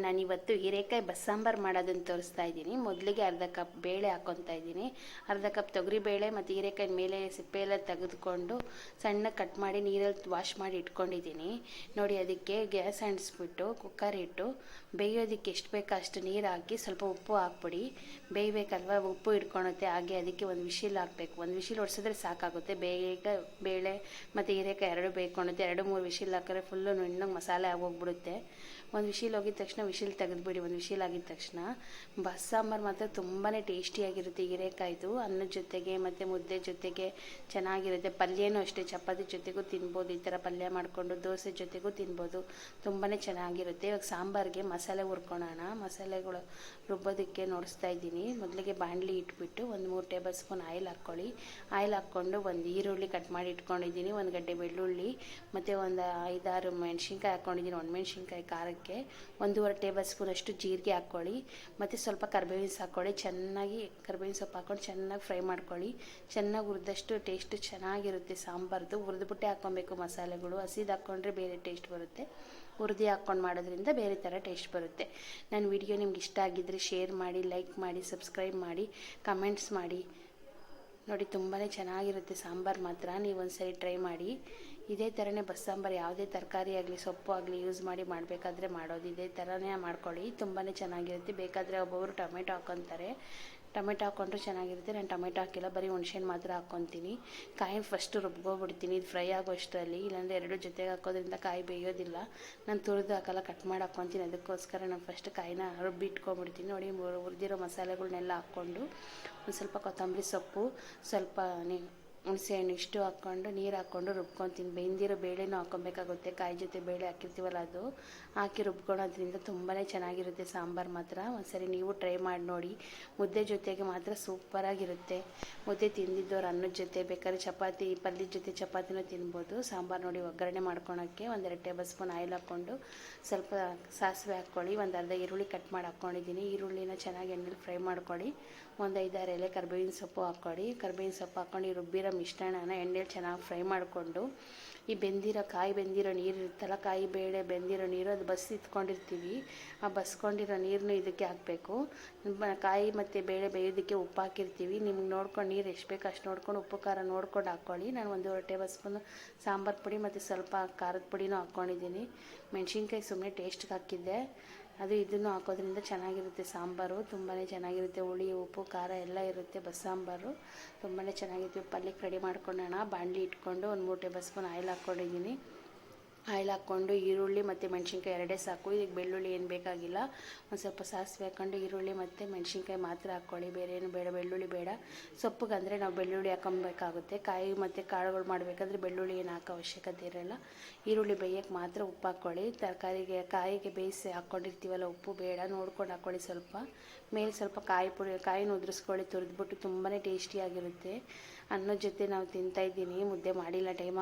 ನಾನಿವತ್ತು ಹೀರೆಕಾಯಿ ಬಸ್ಸಾಂಬಾರು ಮಾಡೋದನ್ನು ತೋರಿಸ್ತಾ ಇದ್ದೀನಿ. ಮೊದಲಿಗೆ ಅರ್ಧ ಕಪ್ ಬೇಳೆ ಹಾಕ್ಕೊತಾ ಇದ್ದೀನಿ. ಅರ್ಧ ಕಪ್ ತೊಗರಿಬೇಳೆ ಮತ್ತು ಹೀರೆಕಾಯಿ ಮೇಲೆ ಸಿಪ್ಪೆ ಎಲ್ಲ ತೆಗೆದುಕೊಂಡು ಸಣ್ಣ ಕಟ್ ಮಾಡಿ ನೀರಲ್ಲಿ ವಾಶ್ ಮಾಡಿ ಇಟ್ಕೊಂಡಿದ್ದೀನಿ. ನೋಡಿ, ಅದಕ್ಕೆ ಗ್ಯಾಸ್ ಅಂಟಿಸ್ಬಿಟ್ಟು ಕುಕ್ಕರ್ ಇಟ್ಟು ಬೇಯೋದಕ್ಕೆ ಎಷ್ಟು ಬೇಕೋ ಅಷ್ಟು ನೀರು ಹಾಕಿ ಸ್ವಲ್ಪ ಉಪ್ಪು ಹಾಕ್ಬಿಡಿ. ಬೇಯಬೇಕಲ್ವ, ಉಪ್ಪು ಇಟ್ಕೊಳುತ್ತೆ. ಹಾಗೆ ಅದಕ್ಕೆ ಒಂದು ವಿಶಿಲ್ ಹಾಕಬೇಕು. ಒಂದು ವಿಶಿಲ್ ಹೊಡ್ಸಿದ್ರೆ ಸಾಕಾಗುತ್ತೆ. ಬೇಗ ಬೇಳೆ ಮತ್ತು ಹೀರೆಕಾಯಿ ಎರಡು ಬೇಯ್ಕೊಳುತ್ತೆ. 2-3 ವಿಶಿಲ್ ಹಾಕಿದ್ರೆ ಫುಲ್ಲು ನುಣ್ಣಗೆ ಮಸಾಲೆ ಆಗೋಗ್ಬಿಡುತ್ತೆ. ಒಂದು ವಿಶಿಲ್ ಹೋಗಿದ ತಕ್ಷಣ ವಿಶಿಲ್ ತೆಗೆದುಬಿಡಿ. ಒಂದು ವಿಶಿಲ್ ಆಗಿದ ತಕ್ಷಣ ಬಸ್ಸಾಂಬಾರು ಮಾತ್ರ ತುಂಬಾ ಟೇಸ್ಟಿಯಾಗಿರುತ್ತೆ. ಹೀರೆಕಾಯ್ದು ಅನ್ನದ ಜೊತೆಗೆ ಮತ್ತು ಮುದ್ದೆ ಜೊತೆಗೆ ಚೆನ್ನಾಗಿರುತ್ತೆ. ಪಲ್ಯನೂ ಅಷ್ಟೇ, ಚಪಾತಿ ಜೊತೆಗೂ ತಿನ್ಬೋದು. ಈ ಥರ ಪಲ್ಯ ಮಾಡಿಕೊಂಡು ದೋಸೆ ಜೊತೆಗೂ ತಿನ್ಬೋದು. ತುಂಬಾ ಚೆನ್ನಾಗಿರುತ್ತೆ. ಇವಾಗ ಸಾಂಬಾರಿಗೆ ಮಸಾಲೆ ಹುರ್ಕೊಳ್ಳೋಣ. ಮಸಾಲೆಗಳು ರುಬ್ಬೋದಕ್ಕೆ ನೋಡಿಸ್ತಾ ಇದ್ದೀನಿ. ಮೊದಲಿಗೆ ಬಾಣಲಿ ಇಟ್ಬಿಟ್ಟು ಒಂದು 3 ಟೇಬಲ್ ಸ್ಪೂನ್ ಆಯಿಲ್ ಹಾಕ್ಕೊಳ್ಳಿ. ಆಯಿಲ್ ಹಾಕ್ಕೊಂಡು ಒಂದು ಈರುಳ್ಳಿ ಕಟ್ ಮಾಡಿ ಇಟ್ಕೊಂಡಿದ್ದೀನಿ, ಒಂದು ಗಡ್ಡೆ ಬೆಳ್ಳುಳ್ಳಿ ಮತ್ತು ಒಂದು 5-6 ಮೆಣಸಿನ್ಕಾಯಿ ಹಾಕ್ಕೊಂಡಿದ್ದೀನಿ. ಒಣಮೆಣ್ಸಿನ್ಕಾಯಿ ಖಾರಕ್ಕೆ 1.5 ಟೇಬಲ್ ಸ್ಪೂನ್ ಅಷ್ಟು ಜೀರಿಗೆ ಹಾಕ್ಕೊಳ್ಳಿ. ಮತ್ತು ಸ್ವಲ್ಪ ಕರಿಬೇವಿನ ಸೊಪ್ಪು ಹಾಕ್ಕೊಳ್ಳಿ. ಚೆನ್ನಾಗಿ ಕರಿಬೇವಿನ ಸೊಪ್ಪು ಹಾಕ್ಕೊಂಡು ಚೆನ್ನಾಗಿ ಫ್ರೈ ಮಾಡ್ಕೊಳ್ಳಿ. ಚೆನ್ನಾಗಿ ಹುರಿದಷ್ಟು ಟೇಸ್ಟ್ ಚೆನ್ನಾಗಿರುತ್ತೆ ಸಾಂಬಾರ್ದು. ಹುರಿದ್ಬಿಟ್ಟೆ ಹಾಕ್ಕೊಬೇಕು ಮಸಾಲೆಗಳು. ಹಸಿದು ಹಾಕ್ಕೊಂಡ್ರೆ ಬೇರೆ ಟೇಸ್ಟ್ ಬರುತ್ತೆ. ಹುರಿದು ಹಾಕ್ಕೊಂಡು ಮಾಡೋದ್ರಿಂದ ಬೇರೆ ಥರ ಟೇಸ್ಟ್ ಬರುತ್ತೆ. ನನ್ನ ವಿಡಿಯೋ ನಿಮ್ಗೆ ಇಷ್ಟ ಆಗಿದ್ದರೆ ಶೇರ್ ಮಾಡಿ, ಲೈಕ್ ಮಾಡಿ, ಸಬ್ಸ್ಕ್ರೈಬ್ ಮಾಡಿ, ಕಮೆಂಟ್ಸ್ ಮಾಡಿ. ನೋಡಿ, ತುಂಬಾ ಚೆನ್ನಾಗಿರುತ್ತೆ ಸಾಂಬಾರು ಮಾತ್ರ. ನೀವು ಒಂದ್ಸರಿ ಟ್ರೈ ಮಾಡಿ. ಇದೇ ಥರನೇ ಬಸ್ಸಾಂಬಾರು ಯಾವುದೇ ತರಕಾರಿ ಆಗಲಿ ಸೊಪ್ಪು ಆಗಲಿ ಯೂಸ್ ಮಾಡಿ ಮಾಡಬೇಕಾದ್ರೆ ಮಾಡೋದು ಇದೇ ಥರನೇ ಮಾಡ್ಕೊಳ್ಳಿ. ತುಂಬಾ ಚೆನ್ನಾಗಿರುತ್ತೆ. ಬೇಕಾದರೆ ಒಬ್ಬೊಬ್ಬರು ಟೊಮೆಟೊ ಹಾಕ್ಕೊತಾರೆ. ಟೊಮೆಟೊ ಹಾಕ್ಕೊಂಡ್ರೆ ಚೆನ್ನಾಗಿರುತ್ತೆ. ನಾನು ಟೊಮೆಟೊ ಹಾಕಿಲ್ಲ, ಬರೀ ಹುಣ್ಸೆಹಣ್ಣು ಮಾತ್ರ ಹಾಕ್ಕೊತೀನಿ. ಕಾಯಿನ ಫಸ್ಟು ರುಬ್ಬೋಗ್ಬಿಡ್ತೀನಿ ಇದು ಫ್ರೈ ಆಗೋ ಅಷ್ಟರಲ್ಲಿ. ಇಲ್ಲಾಂದರೆ ಎರಡು ಜೊತೆಗೆ ಹಾಕೋದ್ರಿಂದ ಕಾಯಿ ಬೇಯೋದಿಲ್ಲ. ನಾನು ತುರಿದು ಹಾಕಲ್ಲ, ಕಟ್ ಮಾಡಿ ಹಾಕ್ಕೊತೀನಿ. ಅದಕ್ಕೋಸ್ಕರ ನಾನು ಫಸ್ಟ್ ಕಾಯಿನ ರುಬ್ಬಿ ಇಟ್ಕೊಂಡ್ಬಿಡ್ತೀನಿ. ನೋಡಿ, ಹುರಿದಿರೋ ಮಸಾಲೆಗಳನ್ನೆಲ್ಲ ಹಾಕ್ಕೊಂಡು ಒಂದು ಸ್ವಲ್ಪ ಕೊತ್ತಂಬರಿ ಸೊಪ್ಪು, ಸ್ವಲ್ಪ ಹುಣಸೆಹಣ್ಣು ಇಷ್ಟು ಹಾಕ್ಕೊಂಡು ನೀರು ಹಾಕ್ಕೊಂಡು ರುಬ್ಕೊತೀನಿ. ಬೆಂದಿರೋ ಬೇಳೆನೂ ಹಾಕ್ಕೊಬೇಕಾಗುತ್ತೆ. ಕಾಯಿ ಜೊತೆ ಬೇಳೆ ಹಾಕಿರ್ತೀವಲ್ಲ ಅದು ಹಾಕಿ ರುಬ್ಕೊಳೋದ್ರಿಂದ ತುಂಬಾ ಚೆನ್ನಾಗಿರುತ್ತೆ ಸಾಂಬಾರು ಮಾತ್ರ. ಒಂದ್ಸರಿ ನೀವು ಟ್ರೈ ಮಾಡಿ ನೋಡಿ. ಮುದ್ದೆ ಜೊತೆಗೆ ಮಾತ್ರ ಸೂಪರಾಗಿರುತ್ತೆ. ಮುದ್ದೆ ತಿಂದಿದ್ದವ್ರು ಅನ್ನದ ಜೊತೆ ಬೇಕಾದ್ರೆ ಚಪಾತಿ ಪಲ್ಯದ ಜೊತೆ ಚಪಾತಿನೂ ತಿನ್ಬೋದು. ಸಾಂಬಾರು ನೋಡಿ, ಒಗ್ಗರಣೆ ಮಾಡ್ಕೊಳಕ್ಕೆ 1-2 ಟೇಬಲ್ ಸ್ಪೂನ್ ಆಯಿಲ್ ಹಾಕ್ಕೊಂಡು ಸ್ವಲ್ಪ ಸಾಸಿವೆ ಹಾಕ್ಕೊಳ್ಳಿ. ಒಂದು ಅರ್ಧ ಈರುಳ್ಳಿ ಕಟ್ ಮಾಡಿ ಹಾಕ್ಕೊಂಡಿದ್ದೀನಿ. ಈರುಳ್ಳಿನ ಚೆನ್ನಾಗಿ ಎಣ್ಣೆಲಿ ಫ್ರೈ ಮಾಡ್ಕೊಳ್ಳಿ. ಒಂದು 5-6 ಎಲೆ ಕರಿಬೇವಿನ ಸೊಪ್ಪು ಹಾಕ್ಕೊಳ್ಳಿ. ಕರಿಬೇವಿನ ಸೊಪ್ಪು ಹಾಕ್ಕೊಂಡು ಈ ರುಬ್ಬಿರೋ ಮಿಶ್ರಣನ ಎಣ್ಣೆಲಿ ಚೆನ್ನಾಗಿ ಫ್ರೈ ಮಾಡಿಕೊಂಡು ಈ ಕಾಯಿ ಬೆಂದಿರೋ ನೀರು ಇರುತ್ತಲ್ಲ, ಕಾಯಿ ಬೇಳೆ ಬೆಂದಿರೋ ನೀರು, ಅದು ಇಟ್ಕೊಂಡಿರ್ತೀವಿ. ಆ ಬಸ್ಕೊಂಡಿರೋ ನೀರನ್ನು ಇದಕ್ಕೆ ಹಾಕಬೇಕು. ಕಾಯಿ ಮತ್ತು ಬೇಳೆ ಬೇಯೋದಕ್ಕೆ ಉಪ್ಪು ಹಾಕಿರ್ತೀವಿ. ನಿಮ್ಗೆ ನೋಡ್ಕೊಂಡು ನೀರು ಎಷ್ಟು ಬೇಕು ಅಷ್ಟು ನೋಡ್ಕೊಂಡು ಉಪ್ಪು ಖಾರ ನೋಡ್ಕೊಂಡು ಹಾಕ್ಕೊಳ್ಳಿ. ನಾನು 1.5 ಟೇಬಲ್ ಸ್ಪೂನ್ ಸಾಂಬಾರು ಪುಡಿ ಮತ್ತು ಸ್ವಲ್ಪ ಖಾರದ ಪುಡಿನೂ ಹಾಕ್ಕೊಂಡಿದ್ದೀನಿ. ಮೆಣಸಿನ್ಕಾಯಿ ಸುಮ್ಮನೆ ಟೇಸ್ಟ್ಗೆ ಹಾಕಿದ್ದೆ. ಇದನ್ನು ಹಾಕೋದ್ರಿಂದ ಚೆನ್ನಾಗಿರುತ್ತೆ ಸಾಂಬಾರು. ತುಂಬಾ ಚೆನ್ನಾಗಿರುತ್ತೆ. ಹುಳಿ ಉಪ್ಪು ಖಾರ ಎಲ್ಲ ಇರುತ್ತೆ. ಬಸ್ಸಾಂಬಾರು ತುಂಬಾ ಚೆನ್ನಾಗಿರುತ್ತೆ. ಪಲ್ಯಕ್ಕೆ ರೆಡಿ ಮಾಡ್ಕೊಳ್ಳೋಣ. ಬಾಣಲಿ ಇಟ್ಕೊಂಡು ಒಂದು 3 ಟೇಬಲ್ ಸ್ಪೂನ್ ಆಯಿಲ್ ಹಾಕ್ಕೊಂಡಿದ್ದೀನಿ. ಆಯಿಲ್ ಹಾಕ್ಕೊಂಡು ಈರುಳ್ಳಿ ಮತ್ತು ಮೆಣಸಿನ್ಕಾಯಿ ಎರಡೇ ಸಾಕು. ಇದಕ್ಕೆ ಬೆಳ್ಳುಳ್ಳಿ ಏನು ಬೇಕಾಗಿಲ್ಲ. ಒಂದು ಸ್ವಲ್ಪ ಸಾಸಿವೆ ಹಾಕ್ಕೊಂಡು ಈರುಳ್ಳಿ ಮತ್ತು ಮೆಣಸಿನ್ಕಾಯಿ ಮಾತ್ರ ಹಾಕ್ಕೊಳ್ಳಿ. ಬೇರೆ ಏನು ಬೇಡ, ಬೆಳ್ಳುಳ್ಳಿ ಬೇಡ. ಸೊಪ್ಪಿಗಂದರೆ ನಾವು ಬೆಳ್ಳುಳ್ಳಿ ಹಾಕೊಬೇಕಾಗುತ್ತೆ. ಕಾಯಿ ಮತ್ತು ಕಾಳುಗಳು ಮಾಡಬೇಕಾದ್ರೆ ಬೆಳ್ಳುಳ್ಳಿ ಏನು ಹಾಕೋ ಅವಶ್ಯಕತೆ ಇರೋಲ್ಲ. ಈರುಳ್ಳಿ ಬೇಯಕ್ಕೆ ಮಾತ್ರ ಉಪ್ಪು ಹಾಕ್ಕೊಳ್ಳಿ. ಕಾಯಿಗೆ ಬೇಯಿಸಿ ಹಾಕ್ಕೊಂಡಿರ್ತೀವಲ್ಲ, ಉಪ್ಪು ಬೇಡ, ನೋಡ್ಕೊಂಡು ಹಾಕ್ಕೊಳ್ಳಿ. ಸ್ವಲ್ಪ ಮೇಲೆ ಸ್ವಲ್ಪ ಕಾಯಿನ ಉದುರಿಸ್ಕೊಳ್ಳಿ ತುರಿದ್ಬಿಟ್ಟು. ತುಂಬಾ ಟೇಸ್ಟಿಯಾಗಿರುತ್ತೆ. ಅನ್ನದ ಜೊತೆ ನಾವು ತಿಂತಾಯಿದ್ದೀನಿ. ಮುದ್ದೆ ಮಾಡಿಲ್ಲ, ಟೈಮ್